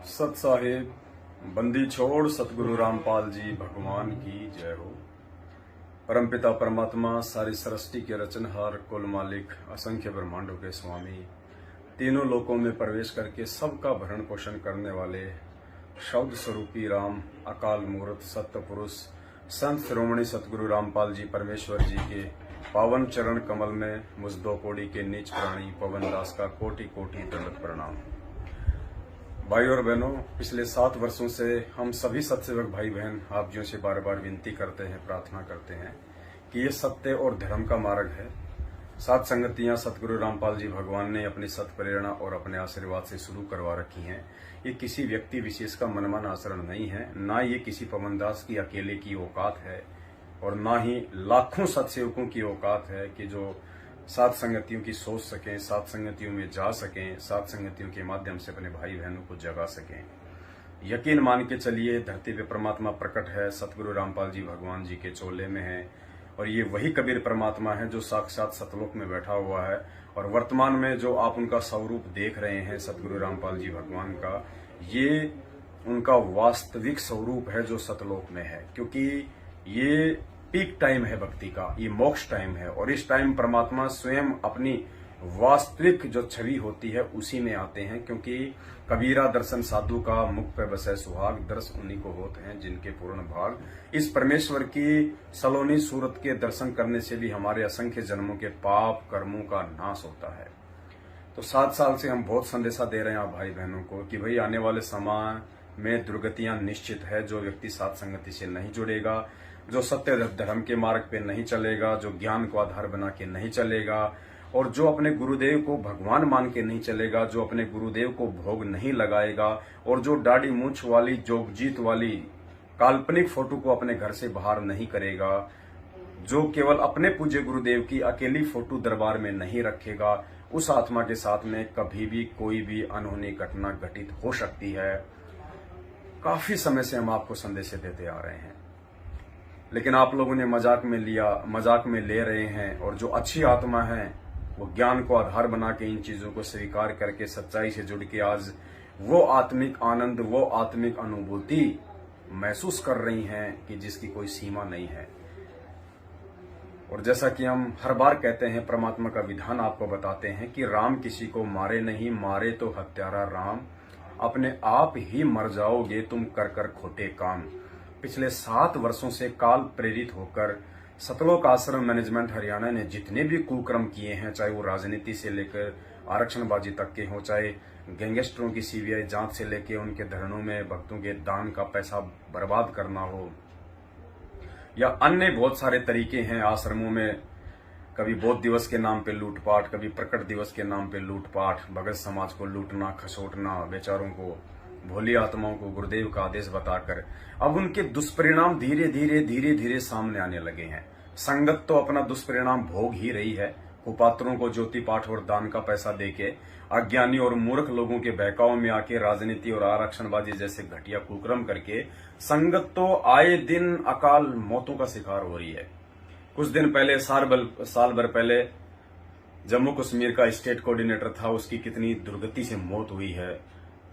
सत साहिब बंदी छोड़ सतगुरु रामपाल जी भगवान की जय हो। परमपिता परमात्मा सारी सृष्टि के रचनहार कुल मालिक असंख्य ब्रह्मांडों के स्वामी तीनों लोकों में प्रवेश करके सबका भरण पोषण करने वाले शब्द स्वरूपी राम अकाल मूर्त सत्य पुरुष संत श्रोमणी सतगुरु रामपाल जी परमेश्वर जी के पावन चरण कमल में मुझ दो कोड़ी के नीच प्राणी पवन दास का कोटि कोटि दंडवत प्रणाम। भाई और बहनों, पिछले 7 वर्षों से हम सभी सत्सेवक भाई बहन आप जियों से बार बार विनती करते हैं, प्रार्थना करते हैं कि ये सत्य और धर्म का मार्ग है। 7 संगतियां सतगुरु रामपाल जी भगवान ने अपनी सत प्रेरणा और अपने आशीर्वाद से शुरू करवा रखी हैं। ये किसी व्यक्ति विशेष का मनमान आचरण नहीं है, ना ये किसी पवनदास की अकेले की औकात है और ना ही लाखों सत्सेवकों की औकात है कि जो 7 संगतियों की सोच सकें, 7 संगतियों में जा सकें, 7 संगतियों के माध्यम से अपने भाई बहनों को जगा सकें। यकीन मान के चलिए, धरती पे परमात्मा प्रकट है, सतगुरु रामपाल जी भगवान जी के चोले में है और ये वही कबीर परमात्मा है जो साक्षात सतलोक में बैठा हुआ है। और वर्तमान में जो आप उनका स्वरूप देख रहे हैं सतगुरु रामपाल जी भगवान का, ये उनका वास्तविक स्वरूप है जो सतलोक में है, क्योंकि ये पीक टाइम है भक्ति का, ये मोक्ष टाइम है और इस टाइम परमात्मा स्वयं अपनी वास्तविक जो छवि होती है उसी में आते हैं। क्योंकि कबीरा दर्शन साधु का मुख पे बसे सुहाग, दर्श उन्हीं को होते हैं जिनके पूर्ण भाग। इस परमेश्वर की सलोनी सूरत के दर्शन करने से भी हमारे असंख्य जन्मों के पाप कर्मों का नाश होता है। तो 7 साल से हम बहुत संदेशा दे रहे हैं आप भाई बहनों को कि भाई आने वाले समय में दुर्गतियां निश्चित है। जो व्यक्ति 7 संगति से नहीं जुड़ेगा, जो सत्य धर्म के मार्ग पे नहीं चलेगा, जो ज्ञान को आधार बना के नहीं चलेगा और जो अपने गुरुदेव को भगवान मान के नहीं चलेगा, जो अपने गुरुदेव को भोग नहीं लगाएगा और जो दाढ़ी मूंछ वाली जोगजीत वाली काल्पनिक फोटो को अपने घर से बाहर नहीं करेगा, जो केवल अपने पूज्य गुरुदेव की अकेली फोटो दरबार में नहीं रखेगा, उस आत्मा के साथ में कभी भी कोई भी अनहोनी घटना घटित हो सकती है। काफी समय से हम आपको संदेश देते आ रहे हैं, लेकिन आप लोगों ने मजाक में लिया, मजाक में ले रहे हैं और जो अच्छी आत्मा है वो ज्ञान को आधार बना के इन चीजों को स्वीकार करके सच्चाई से जुड़ के आज वो आत्मिक आनंद, वो आत्मिक अनुभूति महसूस कर रही हैं कि जिसकी कोई सीमा नहीं है। और जैसा कि हम हर बार कहते हैं, परमात्मा का विधान आपको बताते हैं कि राम किसी को मारे नहीं, मारे तो हत्यारा राम, अपने आप ही मर जाओगे तुम कर कर खोटे काम। पिछले 7 वर्षों से काल प्रेरित होकर सतलोक आश्रम मैनेजमेंट हरियाणा ने जितने भी कुकर्म किए हैं, चाहे वो राजनीति से लेकर आरक्षणबाजी तक के हों, चाहे गैंगस्टरों की सीबीआई जांच से लेकर उनके धरनों में भक्तों के दान का पैसा बर्बाद करना हो, या अन्य बहुत सारे तरीके हैं आश्रमों में, कभी बौद्ध दिवस के नाम पे लूटपाट, कभी प्रकट दिवस के नाम पे लूटपाट, भगत समाज को लूटना, खसोटना, बेचारों को, भोली आत्माओं को गुरुदेव का आदेश बताकर अब उनके दुष्परिणाम धीरे धीरे सामने आने लगे हैं। संगत तो अपना दुष्परिणाम भोग ही रही है। कुपात्रों को ज्योति पाठ और दान का पैसा देके अज्ञानी और मूर्ख लोगों के बहकाव में आके राजनीति और आरक्षणबाजी जैसे घटिया कुकर्म करके संगत तो आए दिन अकाल मौतों का शिकार हो रही है। कुछ दिन पहले, साल भर पहले जम्मू कश्मीर का स्टेट कोऑर्डिनेटर था, उसकी कितनी दुर्गति से मौत हुई है।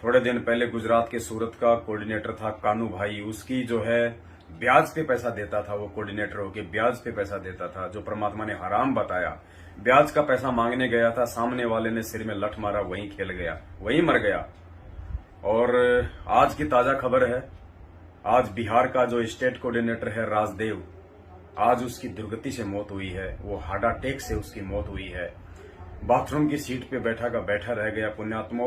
थोड़े दिन पहले गुजरात के सूरत का कोऑर्डिनेटर था कानू भाई, उसकी जो है ब्याज पे पैसा देता था, वो कोऑर्डिनेटर होके ब्याज पे पैसा देता था, जो परमात्मा ने हराम बताया। ब्याज का पैसा मांगने गया था, सामने वाले ने सिर में लठ मारा, वहीं खेल गया, वहीं मर गया। और आज की ताजा खबर है, आज बिहार का जो स्टेट कोऑर्डिनेटर है राजदेव, आज उसकी दुर्गति से मौत हुई है। वो हार्ट अटैक से उसकी मौत हुई है। बाथरूम की सीट पे बैठा का बैठा रह गया। पुण्यात्मा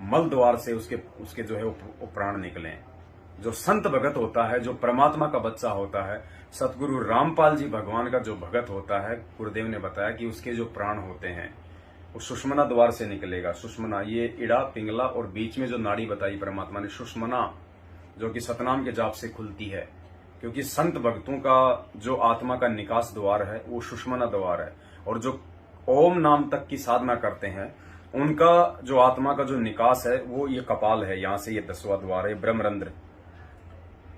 मल द्वार से उसके जो है वो प्राण निकले। जो संत भगत होता है, जो परमात्मा का बच्चा होता है, सतगुरु रामपाल जी भगवान का जो भगत होता है, गुरुदेव ने बताया कि उसके जो प्राण होते हैं वो सुषमना द्वार से निकलेगा। सुषमना, ये इड़ा, पिंगला और बीच में जो नाड़ी बताई परमात्मा ने सुषमना, जो कि सतनाम के जाप से खुलती है। क्योंकि संत भक्तों का जो आत्मा का निकास द्वार है वो सुषमना द्वार है, और जो ओम नाम तक की साधना करते हैं उनका जो आत्मा का जो निकास है वो ये कपाल है, यहां से ये 10वां द्वार है ब्रह्मरंध्र।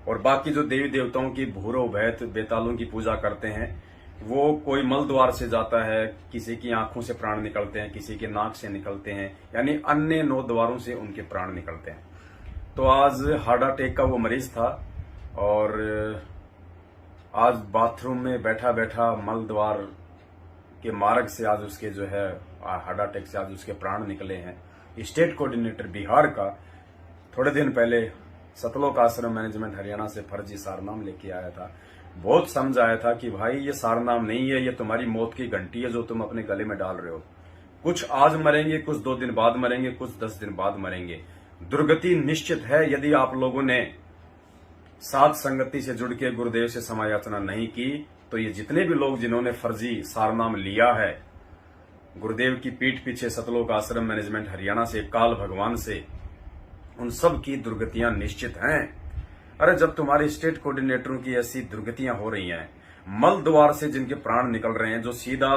और बाकी जो देवी देवताओं की भूरो भैत बेतालों की पूजा करते हैं वो कोई मल द्वार से जाता है, किसी की आंखों से प्राण निकलते हैं, किसी के नाक से निकलते हैं, यानी अन्य 9 द्वारों से उनके प्राण निकलते हैं। तो आज हार्ट अटैक का वो मरीज था और आज बाथरूम में बैठा बैठा मल द्वार के मार्ग से आज उसके जो है हार्ट अटैक से आज उसके प्राण निकले हैं। स्टेट कोऑर्डिनेटर बिहार का थोड़े दिन पहले सतलोक आश्रम मैनेजमेंट हरियाणा से फर्जी सारनाम लेके आया था। बहुत समझ आया था कि भाई ये सारनाम नहीं है, ये तुम्हारी मौत की घंटी है जो तुम अपने गले में डाल रहे हो। कुछ आज मरेंगे, कुछ 2 दिन बाद मरेंगे, कुछ 10 दिन बाद मरेंगे। दुर्गति निश्चित है यदि आप लोगों ने साध संगति से जुड़ के गुरुदेव से समायाचना नहीं की। तो ये जितने भी लोग जिन्होंने फर्जी सारनाम लिया है गुरुदेव की पीठ पीछे सतलोक आश्रम मैनेजमेंट हरियाणा से, काल भगवान से, उन सब की दुर्गतियां निश्चित हैं। अरे जब तुम्हारे स्टेट कोऑर्डिनेटरों की ऐसी दुर्गतियां हो रही हैं, मल द्वार से जिनके प्राण निकल रहे हैं, जो सीधा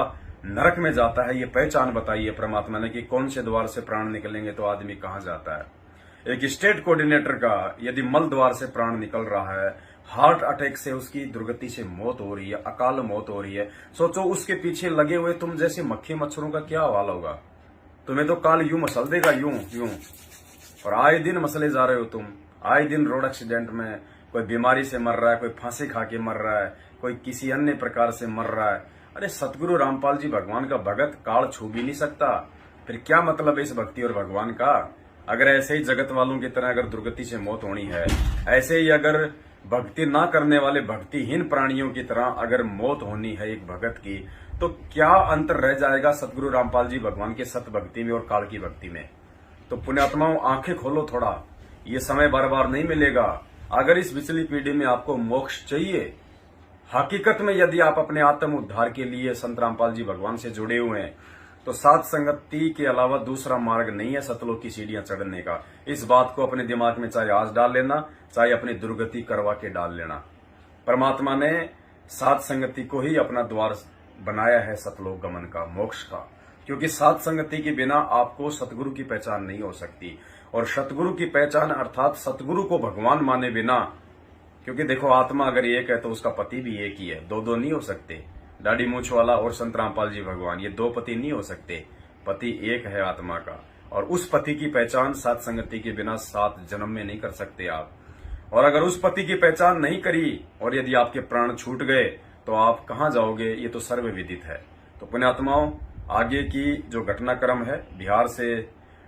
नरक में जाता है, ये पहचान बताइए परमात्मा ने कि कौन से द्वार से प्राण निकलेंगे तो आदमी कहां जाता है। एक स्टेट कोऑर्डिनेटर का यदि मल द्वार से प्राण निकल रहा है, हार्ट अटैक से उसकी दुर्गति से मौत हो रही है, अकाल मौत हो रही है, सोचो उसके पीछे लगे हुए तुम जैसे मक्खी मच्छरों का क्या हाल होगा। तुम्हें तो काल यूं मसल देगा, यूं यूं। और आए दिन मसले जा रहे हो तुम। आए दिन रोड एक्सीडेंट में कोई बीमारी से मर रहा है, कोई फांसी खा के मर रहा है, कोई किसी अन्य प्रकार से मर रहा है। अरे सतगुरु रामपाल जी भगवान का भगत काल छू भी नहीं सकता, फिर क्या मतलब है इस भक्ति और भगवान का। अगर ऐसे ही जगत वालों की तरह अगर दुर्गति से मौत होनी है, ऐसे ही अगर भक्ति ना करने वाले भक्तिहीन प्राणियों की तरह अगर मौत होनी है एक भगत की, तो क्या अंतर रह जाएगा सतगुरु रामपाल जी भगवान के सत भक्ति में और काल की भक्ति में। तो पुण्यात्माओं आंखें खोलो थोड़ा, ये समय बार बार नहीं मिलेगा। अगर इस पिछली पीढ़ी में आपको मोक्ष चाहिए, हकीकत में यदि आप अपने आत्म उद्धार के लिए संत रामपाल जी भगवान से जुड़े हुए हैं, तो साध संगति के अलावा दूसरा मार्ग नहीं है सतलोक की सीढ़ियां चढ़ने का। इस बात को अपने दिमाग में चाहे आज डाल लेना, चाहे अपनी दुर्गति करवा के डाल लेना। परमात्मा ने साध संगति को ही अपना द्वार बनाया है सतलोक गमन का, मोक्ष का। क्योंकि साध संगति के बिना आपको सतगुरु की पहचान नहीं हो सकती। और सतगुरु की पहचान अर्थात सतगुरु को भगवान माने बिना, क्योंकि देखो आत्मा अगर एक है तो उसका पति भी एक ही है, दो नहीं हो सकते। दाढ़ी मूछ वाला और संत रामपाल जी भगवान, ये 2 पति नहीं हो सकते। पति एक है आत्मा का, और उस पति की पहचान साध संगति के बिना 7 जन्म में नहीं कर सकते आप। और अगर उस पति की पहचान नहीं करी और यदि आपके प्राण छूट गए तो आप कहां जाओगे, ये तो सर्वविदित है। तो पुण्यात्माओं, आगे की जो घटनाक्रम है, बिहार से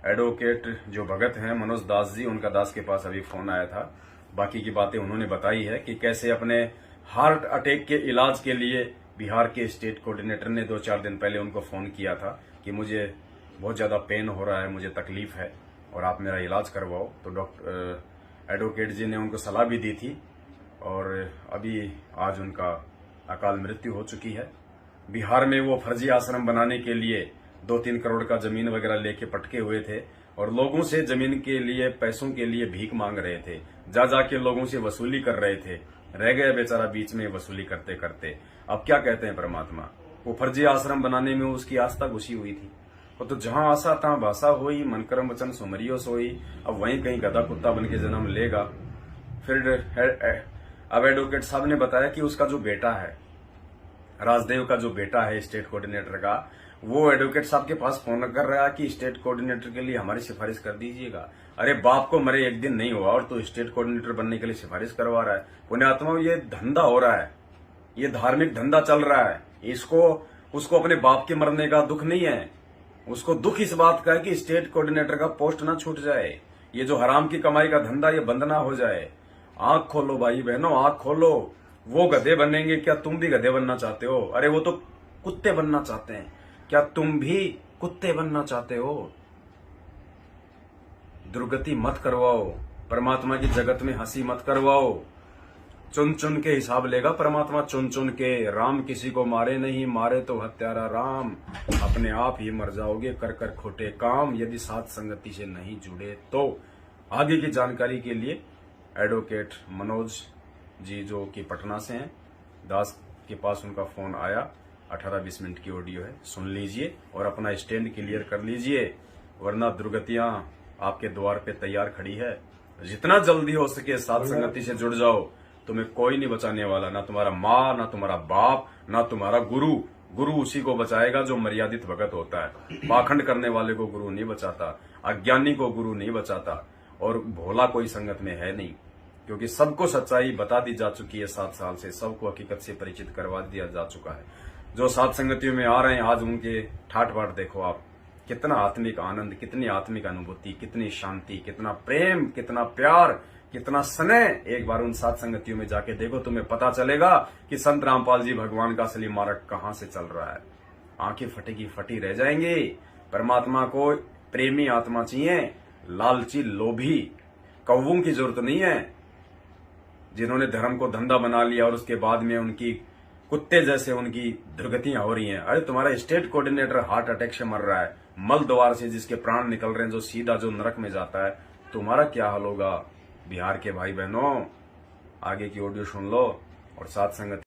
एडवोकेट जो भगत हैं मनोज दास जी, उनका दास के पास अभी फोन आया था। बाकी की बातें उन्होंने बताई है कि कैसे अपने हार्ट अटैक के इलाज के लिए बिहार के स्टेट कोऑर्डिनेटर ने 2-4 दिन पहले उनको फोन किया था कि मुझे बहुत ज्यादा पेन हो रहा है, मुझे तकलीफ है और आप मेरा इलाज करवाओ। तो डॉक्टर एडवोकेट जी ने उनको सलाह भी दी थी और अभी आज उनका अकाल मृत्यु हो चुकी है। बिहार में वो फर्जी आश्रम बनाने के लिए 2-3 करोड़ का जमीन वगैरह लेके पटके हुए थे और लोगों से जमीन के लिए, पैसों के लिए भीख मांग रहे थे। जा जाके लोगों से वसूली कर रहे थे। रह गए बेचारा बीच में वसूली करते करते। अब क्या कहते हैं परमात्मा, वो फर्जी आश्रम बनाने में उसकी आस्था घुसी हुई थी। वो तो जहां आशा तहां भाषा हुई, मन कर्म वचन सुमरियो सोई। अब वहीं कहीं गधा कुत्ता बन के जन्म लेगा। फिर अब एडवोकेट साहब ने बताया कि उसका जो बेटा है, राजदेव का जो बेटा है स्टेट कोऑर्डिनेटर का, वो एडवोकेट साहब के पास फोन कर रहा है कि स्टेट कोऑर्डिनेटर के लिए हमारी सिफारिश कर दीजिएगा। अरे बाप को मरे एक दिन नहीं हुआ और तो स्टेट कोऑर्डिनेटर बनने के लिए सिफारिश करवा रहा है। पुण्यात्मा, ये धंधा हो रहा है, ये धार्मिक धंधा चल रहा है। उसको अपने बाप के मरने का दुख नहीं है, उसको दुख इस बात का है कि स्टेट कोऑर्डिनेटर का पोस्ट ना छूट जाए। ये जो हराम की कमाई का धंधा ये बंद ना हो जाए। आंख खोलो भाई बहनों, आंख खोलो। वो गधे बनेंगे, क्या तुम भी गधे बनना चाहते हो? अरे वो तो कुत्ते बनना चाहते हैं, क्या तुम भी कुत्ते बनना चाहते हो? दुर्गति मत करवाओ, परमात्मा की जगत में हंसी मत करवाओ। चुन चुन के हिसाब लेगा परमात्मा, चुन चुन के। राम किसी को मारे नहीं, मारे तो हत्यारा राम। अपने आप ही मर जाओगे कर कर खोटे काम, यदि साथ संगति से नहीं जुड़े तो। आगे की जानकारी के लिए एडवोकेट मनोज जी जो कि पटना से हैं, दास के पास उनका फोन आया, 18-20 मिनट की ऑडियो है, सुन लीजिए और अपना स्टैंड क्लियर कर लीजिए, वरना दुर्गतियां आपके द्वार पे तैयार खड़ी है। जितना जल्दी हो सके साथ संगति से जुड़ जाओ, तुम्हें कोई नहीं बचाने वाला, ना तुम्हारा माँ, ना तुम्हारा बाप, ना तुम्हारा गुरु। गुरु उसी को बचाएगा जो मर्यादित भगत होता है। पाखंड करने वाले को गुरु नहीं बचाता, अज्ञानी को गुरु नहीं बचाता। और भोला कोई संगत में है नहीं, क्योंकि सबको सच्चाई बता दी जा चुकी है। 7 साल से सबको हकीकत से परिचित करवा दिया जा चुका है। जो सात संगतियों में आ रहे हैं आज उनके ठाट बाट देखो आप, कितना आत्मिक आनंद, कितनी आत्मिक अनुभूति, कितनी शांति, कितना प्रेम, कितना प्यार, कितना स्नेह। एक बार उन सात संगतियों में जाके देखो, तुम्हें पता चलेगा कि संत रामपाल जी भगवान का असली मार्ग कहां से चल रहा है। आंखें फटेगी फटी रह जाएंगे। परमात्मा को प्रेमी आत्मा चाहिए, लालची लोभी कौवों की जरूरत नहीं है, जिन्होंने धर्म को धंधा बना लिया और उसके बाद में उनकी कुत्ते जैसे उनकी दुर्गतियां हो रही हैं। अरे तुम्हारा स्टेट कोऑर्डिनेटर हार्ट अटैक से मर रहा है, मल द्वार से जिसके प्राण निकल रहे हैं, जो सीधा जो नरक में जाता है, तुम्हारा क्या हाल होगा। बिहार के भाई बहनों, आगे की ऑडियो सुन लो और साथ संगत